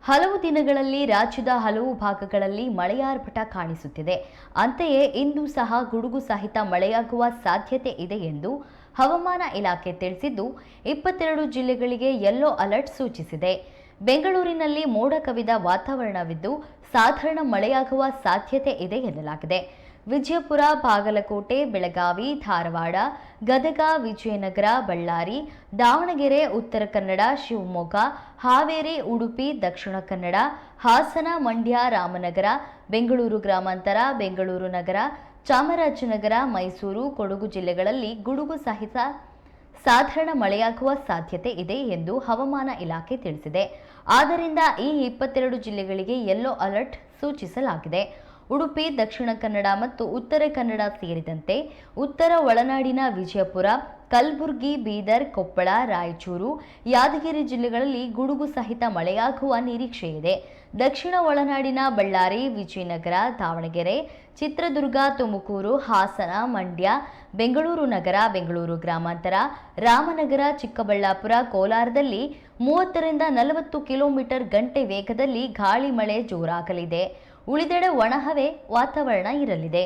ಹಲವು ದಿನಗಳಲ್ಲಿ ರಾಜ್ಯದ ಹಲವು ಭಾಗಗಳಲ್ಲಿ ಮಳೆಯಾರ್ಭಟ ಕಾಣಿಸುತ್ತಿದೆ. ಅಂತೆಯೇ ಇಂದು ಸಹ ಗುಡುಗು ಸಹಿತ ಮಳೆಯಾಗುವ ಸಾಧ್ಯತೆ ಇದೆ ಎಂದು ಹವಾಮಾನ ಇಲಾಖೆ ತಿಳಿಸಿದ್ದು, 22 ಜಿಲ್ಲೆಗಳಿಗೆ ಯೆಲ್ಲೋ ಅಲರ್ಟ್ ಸೂಚಿಸಿದೆ. ಬೆಂಗಳೂರಿನಲ್ಲಿ ಮೋಡ ಕವಿದ ವಾತಾವರಣವಿದ್ದು, ಸಾಧಾರಣ ಮಳೆಯಾಗುವ ಸಾಧ್ಯತೆ ಇದೆ ಎನ್ನಲಾಗಿದೆ. ವಿಜಯಪುರ, ಬಾಗಲಕೋಟೆ, ಬೆಳಗಾವಿ, ಧಾರವಾಡ, ಗದಗ, ವಿಜಯನಗರ, ಬಳ್ಳಾರಿ, ದಾವಣಗೆರೆ, ಉತ್ತರ ಕನ್ನಡ, ಶಿವಮೊಗ್ಗ, ಹಾವೇರಿ, ಉಡುಪಿ, ದಕ್ಷಿಣ ಕನ್ನಡ, ಹಾಸನ, ಮಂಡ್ಯ, ರಾಮನಗರ, ಬೆಂಗಳೂರು ಗ್ರಾಮಾಂತರ, ಬೆಂಗಳೂರು ನಗರ, ಚಾಮರಾಜನಗರ, ಮೈಸೂರು, ಕೊಡಗು ಜಿಲ್ಲೆಗಳಲ್ಲಿ ಗುಡುಗು ಸಹಿತ ಸಾಧಾರಣ ಮಳೆಯಾಗುವ ಸಾಧ್ಯತೆ ಇದೆ ಎಂದು ಹವಾಮಾನ ಇಲಾಖೆ ತಿಳಿಸಿದೆ. ಆದ್ದರಿಂದ ಈ 22 ಜಿಲ್ಲೆಗಳಿಗೆ ಯೆಲ್ಲೋ ಅಲರ್ಟ್ ಸೂಚಿಸಲಾಗಿದೆ. ಉಡುಪಿ, ದಕ್ಷಿಣ ಕನ್ನಡ ಮತ್ತು ಉತ್ತರ ಕನ್ನಡ ಸೇರಿದಂತೆ ಉತ್ತರ ಒಳನಾಡಿನ ವಿಜಯಪುರ, ಕಲಬುರಗಿ, ಬೀದರ್, ಕೊಪ್ಪಳ, ರಾಯಚೂರು, ಯಾದಗಿರಿ ಜಿಲ್ಲೆಗಳಲ್ಲಿ ಗುಡುಗು ಸಹಿತ ಮಳೆಯಾಗುವ ನಿರೀಕ್ಷೆ ಇದೆ. ದಕ್ಷಿಣ ಒಳನಾಡಿನ ಬಳ್ಳಾರಿ, ವಿಜಯನಗರ, ದಾವಣಗೆರೆ, ಚಿತ್ರದುರ್ಗ, ತುಮಕೂರು, ಹಾಸನ, ಮಂಡ್ಯ, ಬೆಂಗಳೂರು ನಗರ, ಬೆಂಗಳೂರು ಗ್ರಾಮಾಂತರ, ರಾಮನಗರ, ಚಿಕ್ಕಬಳ್ಳಾಪುರ, ಕೋಲಾರದಲ್ಲಿ 30ರಿಂದ 40 ಕಿಲೋಮೀಟರ್ ಗಂಟೆ ವೇಗದಲ್ಲಿ ಗಾಳಿ ಮಳೆ ಜೋರಾಗಲಿದೆ. ಉಳಿದೆಡೆ ಒಣಹವೆ ವಾತಾವರಣ ಇರಲಿದೆ.